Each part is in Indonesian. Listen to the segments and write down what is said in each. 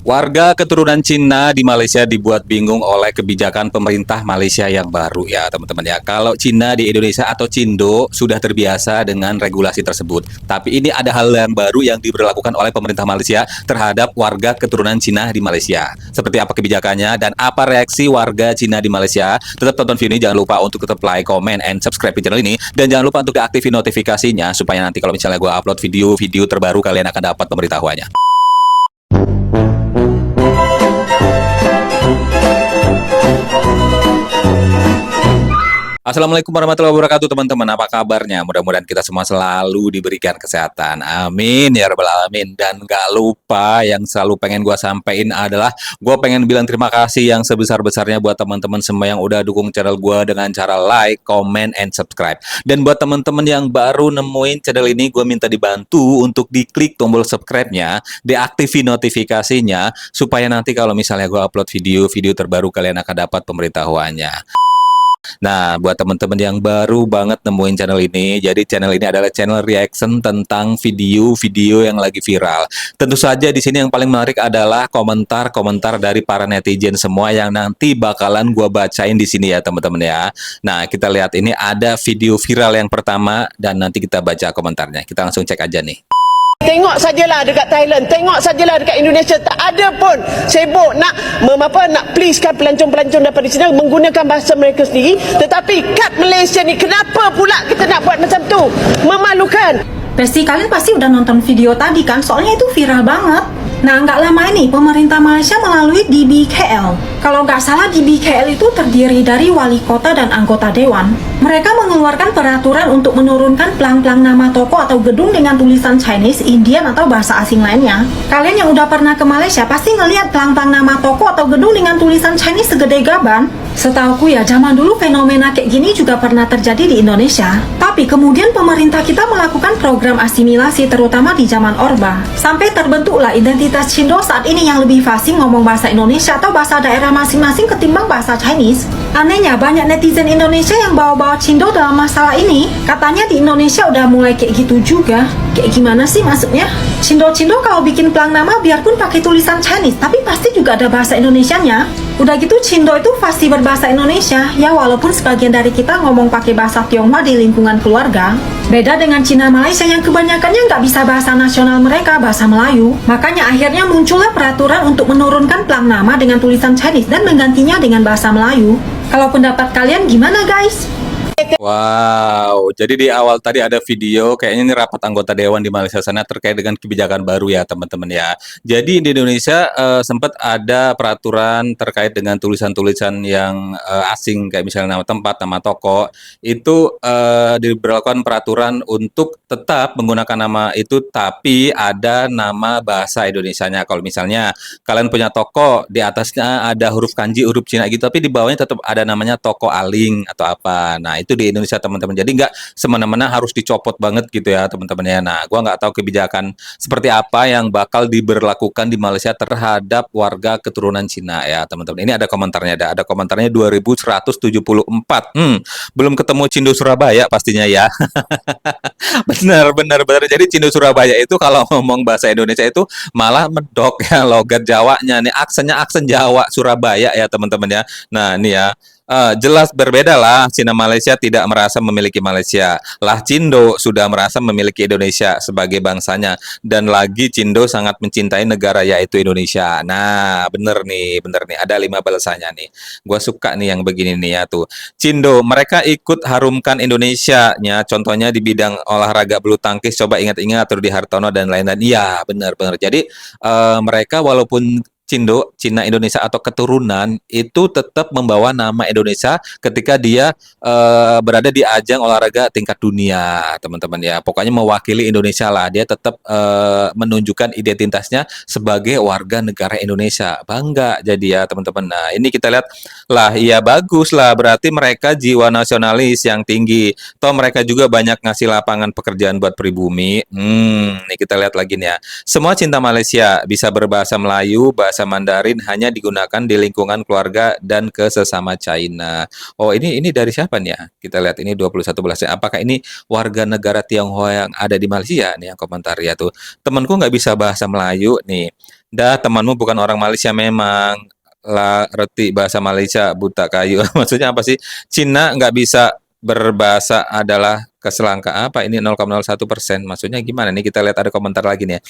Warga keturunan Cina di Malaysia dibuat bingung oleh kebijakan pemerintah Malaysia yang baru ya teman-teman ya. Kalau Cina di Indonesia atau Cindo sudah terbiasa dengan regulasi tersebut. Tapi ini ada hal yang baru yang diberlakukan oleh pemerintah Malaysia terhadap warga keturunan Cina di Malaysia. Seperti apa kebijakannya dan apa reaksi warga Cina di Malaysia? Tetap tonton video ini, jangan lupa untuk tetap like, comment, and subscribe di channel ini. Dan jangan lupa untuk aktifin notifikasinya supaya nanti kalau misalnya gue upload video-video terbaru kalian akan dapat pemberitahuannya. Assalamualaikum warahmatullahi wabarakatuh teman-teman, apa kabarnya? Mudah-mudahan kita semua selalu diberikan kesehatan, amin ya rabbal alamin. Dan gak lupa yang selalu pengen gue sampaikan adalah gue pengen bilang terima kasih yang sebesar-besarnya buat teman-teman semua yang udah dukung channel gue dengan cara like, comment, and subscribe. Dan buat teman-teman yang baru nemuin channel ini, gue minta dibantu untuk diklik tombol subscribe-nya, diaktifin notifikasinya, supaya nanti kalau misalnya gue upload video-video terbaru kalian akan dapat pemberitahuannya. Nah, buat teman-teman yang baru banget nemuin channel ini, jadi channel ini adalah channel reaction tentang video-video yang lagi viral. Tentu saja di sini yang paling menarik adalah komentar-komentar dari para netizen semua yang nanti bakalan gua bacain di sini ya, teman-teman ya. Nah, kita lihat ini ada video viral yang pertama dan nanti kita baca komentarnya. Kita langsung cek aja nih. Tengok sajalah dekat Thailand, tengok sajalah dekat Indonesia, tak ada pun sibuk nak nak pleasekan pelancong-pelancong daripada China menggunakan bahasa mereka sendiri. Tetapi kat Malaysia ni kenapa pula kita nak buat macam tu? Memalukan. Pasti kalian pasti udah nonton video tadi kan, soalnya itu viral banget. Nah, nggak lama ini pemerintah Malaysia melalui DBKL. Kalau nggak salah DBKL itu terdiri dari wali kota dan anggota dewan. Mereka mengeluarkan peraturan untuk menurunkan pelang-pelang nama toko atau gedung dengan tulisan Chinese, Indian, atau bahasa asing lainnya. Kalian yang udah pernah ke Malaysia pasti ngelihat pelang-pelang nama toko atau gedung dengan tulisan Chinese segede gaban. Setauku ya, zaman dulu fenomena kayak gini juga pernah terjadi di Indonesia. Tapi kemudian pemerintah kita melakukan program asimilasi terutama di zaman Orba. Sampai terbentuklah identitas Cindo saat ini yang lebih fasih ngomong bahasa Indonesia atau bahasa daerah masing-masing ketimbang bahasa Chinese. Anehnya banyak netizen Indonesia yang bawa-bawa Cindo dalam masalah ini. Katanya di Indonesia udah mulai kayak gitu juga. Kayak gimana sih maksudnya? Cindo-cindo kalau bikin pelang nama biarpun pakai tulisan Chinese, tapi pasti juga ada bahasa Indonesianya. Udah gitu Cindo itu pasti berbahasa Indonesia. Ya walaupun sebagian dari kita ngomong pakai bahasa Tionghoa di lingkungan keluarga. Beda dengan Cina Malaysia yang kebanyakannya nggak bisa bahasa nasional mereka, bahasa Melayu. Makanya akhirnya muncullah peraturan untuk menurunkan pelang nama dengan tulisan Chinese dan menggantinya dengan bahasa Melayu. Kalau pendapat kalian gimana guys? Wow, jadi di awal tadi ada video, kayaknya ini rapat anggota dewan di Malaysia sana terkait dengan kebijakan baru ya teman-teman ya. Jadi di Indonesia sempat ada peraturan terkait dengan tulisan-tulisan yang asing, kayak misalnya nama tempat, nama toko, itu diberlakukan peraturan untuk tetap menggunakan nama itu, tapi ada nama bahasa Indonesianya. Kalau misalnya kalian punya toko, di atasnya ada huruf kanji, huruf Cina gitu, tapi di bawahnya tetap ada namanya toko Aling atau apa. Nah, itu di Indonesia teman-teman. Jadi nggak semena-mena harus dicopot banget gitu ya teman-teman ya. Nah, gua nggak tahu kebijakan seperti apa yang bakal diberlakukan di Malaysia terhadap warga keturunan Cina ya teman-teman. Ini ada komentarnya, ada komentarnya 2174. Belum ketemu Cindo Surabaya pastinya ya. Benar, benar, benar. Jadi Cindo Surabaya itu kalau ngomong bahasa Indonesia itu malah medok ya logat Jawanya nih, aksennya aksen Jawa Surabaya ya teman-teman ya. Nah, ini ya. Jelas berbeda lah, Cina Malaysia tidak merasa memiliki Malaysia. Lah Cindo sudah merasa memiliki Indonesia sebagai bangsanya. Dan lagi Cindo sangat mencintai negara yaitu Indonesia. Nah, bener nih, ada 5 balasannya nih. Gua suka nih yang begini nih ya tuh. Cindo, mereka ikut harumkan Indonesia-nya, contohnya di bidang olahraga bulu tangkis, coba ingat-ingat Rudi Hartono dan lain-lain. Iya, benar-benar. Jadi mereka walaupun Cindo, Cina Indonesia atau keturunan itu tetap membawa nama Indonesia ketika dia berada di ajang olahraga tingkat dunia, teman-teman ya. Pokoknya mewakili Indonesia lah. Dia tetap menunjukkan identitasnya sebagai warga negara Indonesia. Bangga jadi ya, teman-teman. Nah, ini kita lihat lah, iya bagus lah. Berarti mereka jiwa nasionalis yang tinggi. Toh mereka juga banyak ngasih lapangan pekerjaan buat pribumi. Nih kita lihat lagi nih ya. Semua cinta Malaysia, bisa berbahasa Melayu, bahasa Mandarin hanya digunakan di lingkungan keluarga dan ke sesama China. Oh, ini dari siapa nih ya? Kita lihat ini 21 Apakah ini warga negara Tionghoa yang ada di Malaysia nih yang komentar ya tuh. Temanku nggak bisa bahasa Melayu nih. Dah, temanmu bukan orang Malaysia memang. Lah, reti bahasa Malaysia, buta kayu. Maksudnya apa sih? Cina nggak bisa berbahasa adalah keselangka apa ini 0,01%. Maksudnya gimana nih? Kita lihat ada komentar lagi nih ya.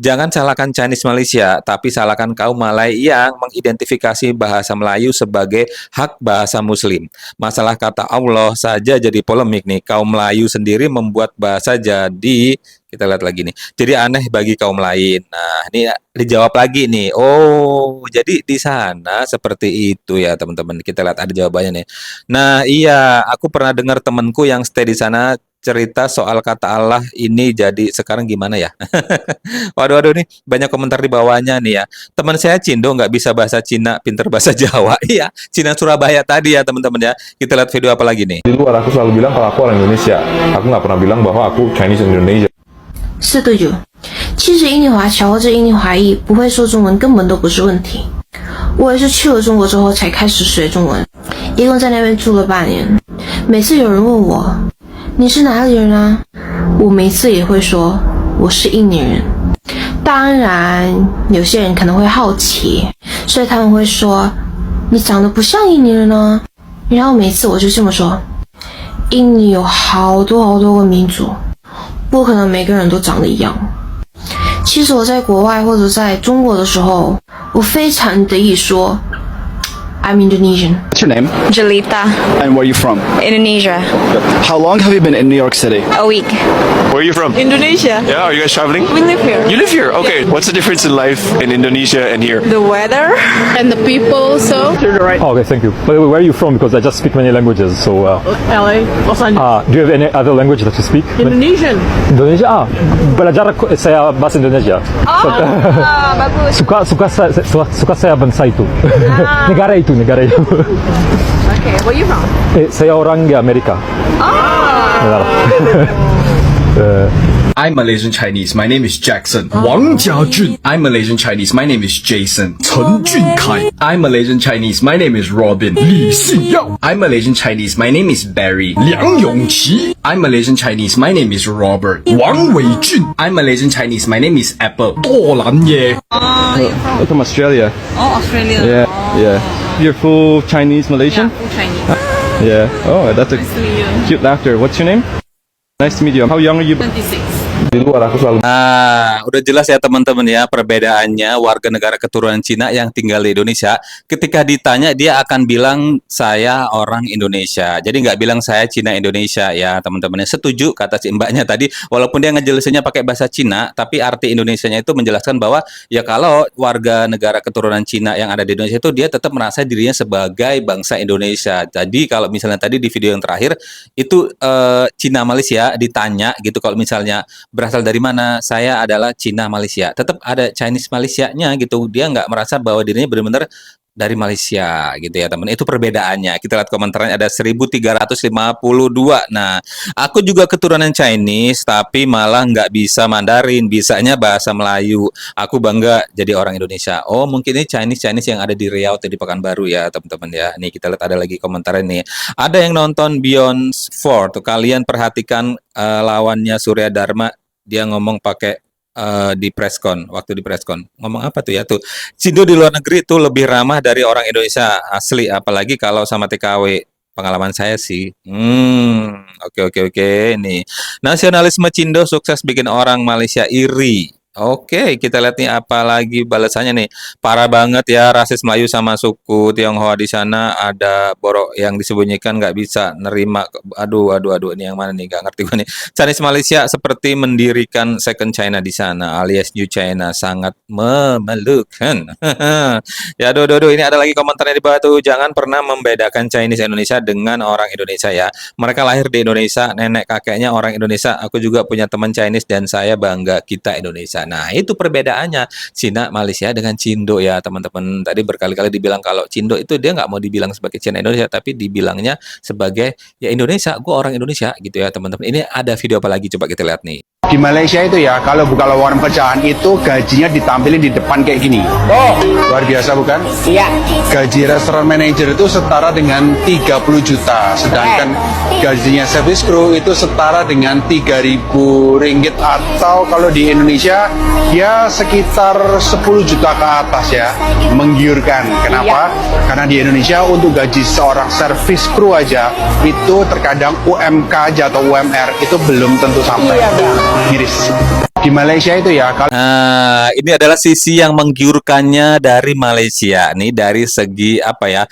Jangan salahkan Chinese Malaysia, tapi salahkan kaum Malay yang mengidentifikasi bahasa Melayu sebagai hak bahasa Muslim. Masalah kata Allah saja jadi polemik nih. Kaum Melayu sendiri membuat bahasa jadi kita lihat lagi nih. Jadi aneh bagi kaum lain. Nah, ini dijawab lagi nih. Oh, jadi di sana seperti itu ya, teman-teman. Kita lihat ada jawabannya nih. Nah, iya, aku pernah dengar temanku yang stay di sana cerita soal kata Allah ini jadi sekarang gimana ya? Waduh, waduh nih banyak komentar di bawahnya nih ya. Teman saya Cindo nggak bisa bahasa Cina, pinter bahasa Jawa. Iya, Cina Surabaya tadi ya teman-teman ya. Kita lihat video apa lagi nih? Di luar aku selalu bilang kalau aku orang Indonesia. Aku nggak pernah bilang bahwa aku Chinese Indonesia. 4对9，其实印尼华侨或者印尼华裔不会说中文根本都不是问题。我也是去了中国之后才开始学中文，一共在那边住了半年。每次有人问我你是哪里人啊，我每次也会说我是印尼人。当然，有些人可能会好奇，所以他们会说你长得不像印尼人呢。然后每次我就这么说，印尼有好多个民族。不可能每个人都长得一样。其实我在国外或者在中国的时候，我非常得意说 I'm Indonesian. What's your name? Jelita, And where are you from? Indonesia. How long have you been in New York City? A week. Where are you from? Indonesia. Yeah, are you guys traveling? We live here. You live here? Okay. What's the difference in life in Indonesia and here? The weather and the people also. Oh, okay, thank you. By the way, where are you from? Because I just speak many languages. So, LA, Los Angeles. do you have any other language that you speak? Indonesian. Indonesia. Belajar saya bahasa Indonesia. Bagus. Suka saya bangsa itu. Negara itu. Okay, where you from? Saya orang Amerika. I'm Malaysian Chinese. My name is Jackson. Wang Jiajun. I'm Malaysian Chinese. My name is Jason. Chen Junkai. I'm Malaysian Chinese. My name is Robin. Li Xiyao. I'm Malaysian Chinese. My name is Barry. Liang Yongqi. I'm Malaysian Chinese. My name is Robert. Wang Weijun. I'm Malaysian Chinese. My name is Apple. Do Lan Ye. I'm from Australia. Oh, Australia. Yeah, yeah. You're full Chinese Malaysian? Full Chinese. Yeah. Oh, that's a Nice to meet you. cute laughter. What's your name? Nice to meet you. How young are you? 26. Di luar aku selalu Nah, udah jelas ya teman-teman ya perbedaannya warga negara keturunan Cina yang tinggal di Indonesia. Ketika ditanya dia akan bilang saya orang Indonesia. Jadi nggak bilang saya Cina Indonesia ya teman-teman. Setuju kata si mbaknya tadi. Walaupun dia ngejelasinnya pakai bahasa Cina, tapi arti Indonesianya itu menjelaskan bahwa ya kalau warga negara keturunan Cina yang ada di Indonesia itu dia tetap merasa dirinya sebagai bangsa Indonesia. Jadi kalau misalnya tadi di video yang terakhir itu Cina Malaysia ditanya gitu kalau misalnya berasal dari mana? Saya adalah Cina Malaysia. Tetap ada Chinese Malaysia-nya gitu. Dia nggak merasa bahwa dirinya benar-benar dari Malaysia gitu ya teman. Itu perbedaannya. Kita lihat komentarnya ada 1352. Nah, aku juga keturunan Chinese tapi malah nggak bisa Mandarin, bisanya bahasa Melayu. Aku bangga jadi orang Indonesia. Oh, mungkin ini Chinese yang ada di Riau atau di Pekanbaru ya teman-teman ya. Nih kita lihat ada lagi komentarnya nih. Ada yang nonton Beyond 4 tuh. Kalian perhatikan lawannya Surya Dharma dia ngomong pakai di preskon, waktu di preskon ngomong apa tuh ya tuh Cindo di luar negeri tuh lebih ramah dari orang Indonesia asli, apalagi kalau sama TKW. Pengalaman saya sih. Oke. Nih nasionalisme Cindo sukses bikin orang Malaysia iri. Oke, kita lihat nih apa lagi balasannya nih. Parah banget ya rasis Melayu sama suku Tionghoa di sana, ada borok yang disembunyikan nggak bisa nerima. Aduh, ini yang mana nih? Nggak ngerti gue nih. Chinese Malaysia seperti mendirikan second China di sana alias New China, sangat memalukan. Ya, ini ada lagi komentarnya di bawah tuh. Jangan pernah membedakan Chinese Indonesia dengan orang Indonesia ya. Mereka lahir di Indonesia, nenek kakeknya orang Indonesia. Aku juga punya teman Chinese dan saya bangga kita Indonesia. Nah, itu perbedaannya Cina Malaysia dengan Cindo ya teman-teman. Tadi berkali-kali dibilang kalau Cindo itu dia nggak mau dibilang sebagai Cina Indonesia, tapi dibilangnya sebagai ya Indonesia, gue orang Indonesia gitu ya teman-teman. Ini ada video apa lagi coba kita lihat nih. Di Malaysia itu ya, kalau buka lowongan pekerjaan itu gajinya ditampilin di depan kayak gini. Oh, luar biasa bukan? Iya. Gaji restoran manager itu setara dengan 30 juta, sedangkan gajinya service crew itu setara dengan 3.000 ringgit, atau kalau di Indonesia ya sekitar 10 juta ke atas ya. Menggiurkan. Kenapa? Karena di Indonesia untuk gaji seorang service crew aja itu terkadang UMK aja atau UMR itu belum tentu sampai. Miris. Di Malaysia itu ya, kalau Ini adalah sisi yang menggiurkannya dari Malaysia nih, dari segi apa ya,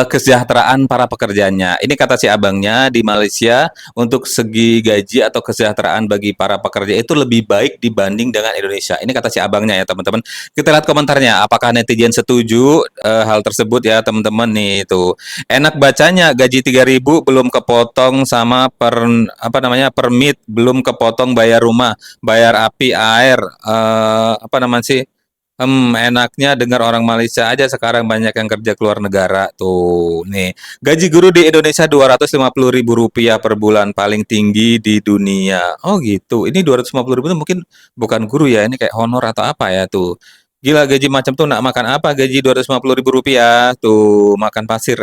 kesejahteraan para pekerjanya. Ini kata si abangnya, di Malaysia untuk segi gaji atau kesejahteraan bagi para pekerja itu lebih baik dibanding dengan Indonesia. Ini kata si abangnya ya teman-teman. Kita lihat komentarnya, apakah netizen setuju hal tersebut ya teman-teman nih itu. Enak bacanya, gaji 3.000 belum kepotong sama permit, belum kepotong bayar rumah, bayar api, air, apa namanya sih? Enaknya dengar orang Malaysia aja sekarang banyak yang kerja keluar negara tuh. Nih, gaji guru di Indonesia Rp250.000 per bulan, paling tinggi di dunia. Oh gitu. Ini 250.000 itu mungkin bukan guru ya, ini kayak honor atau apa ya tuh. Gila, gaji macam tuh nak makan apa gaji Rp250.000 tuh, makan pasir.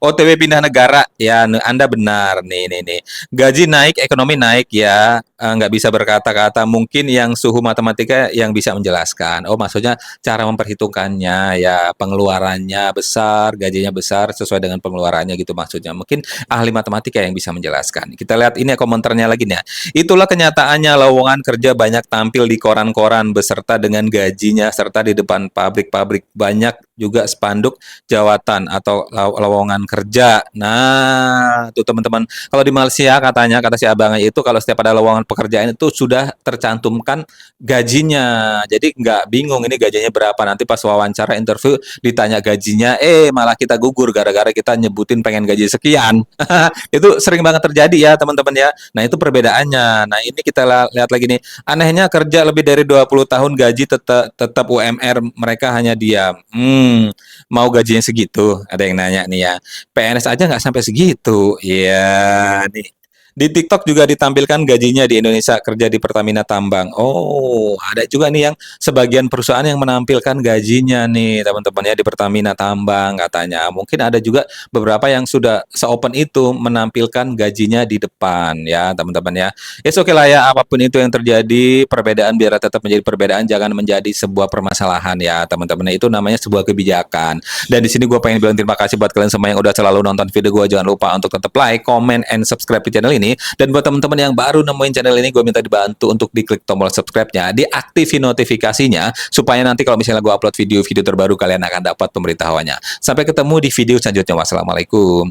OTW pindah negara ya, Anda benar nih. Gaji naik, ekonomi naik ya, nggak bisa berkata-kata. Mungkin yang suhu matematika yang bisa menjelaskan. Oh, maksudnya cara memperhitungkannya ya, pengeluarannya besar, gajinya besar sesuai dengan pengeluarannya gitu maksudnya. Mungkin ahli matematika yang bisa menjelaskan. Kita lihat ini komentarnya lagi nih ya. Itulah kenyataannya, lowongan kerja banyak tampil di koran-koran beserta dengan gajinya, serta di depan pabrik-pabrik banyak juga spanduk jawatan atau lowongan kerja. Nah, tuh teman-teman, kalau di Malaysia katanya, kata si abangnya itu, kalau setiap ada lowongan pekerjaan itu sudah tercantumkan gajinya. Jadi nggak bingung ini gajinya berapa. Nanti pas wawancara interview ditanya gajinya, malah kita gugur gara-gara kita nyebutin pengen gaji sekian. Itu sering banget terjadi ya teman-teman ya. Nah, itu perbedaannya. Nah, ini kita lihat lagi nih. Anehnya kerja lebih dari 20 tahun gaji tetap UMR mereka hanya diam. Mau gajinya segitu? Ada yang nanya nih ya. PNS aja nggak sampai segitu. Iya nih. Di TikTok juga ditampilkan gajinya di Indonesia kerja di Pertamina Tambang. Oh, ada juga nih yang sebagian perusahaan yang menampilkan gajinya nih teman-teman ya di Pertamina Tambang katanya. Mungkin ada juga beberapa yang sudah se-open itu menampilkan gajinya di depan ya teman-teman ya. Oke lah ya, apapun itu yang terjadi, perbedaan biar tetap menjadi perbedaan, jangan menjadi sebuah permasalahan ya teman-teman. Itu namanya sebuah kebijakan. Dan di sini gue pengen bilang terima kasih buat kalian semua yang udah selalu nonton video gue. Jangan lupa untuk tetap like, comment, and subscribe di channel ini. Dan buat teman-teman yang baru nemuin channel ini, gue minta dibantu untuk diklik tombol subscribe-nya, diaktifin notifikasinya, supaya nanti kalau misalnya gue upload video-video terbaru, kalian akan dapat pemberitahuannya. Sampai ketemu di video selanjutnya. Wassalamualaikum.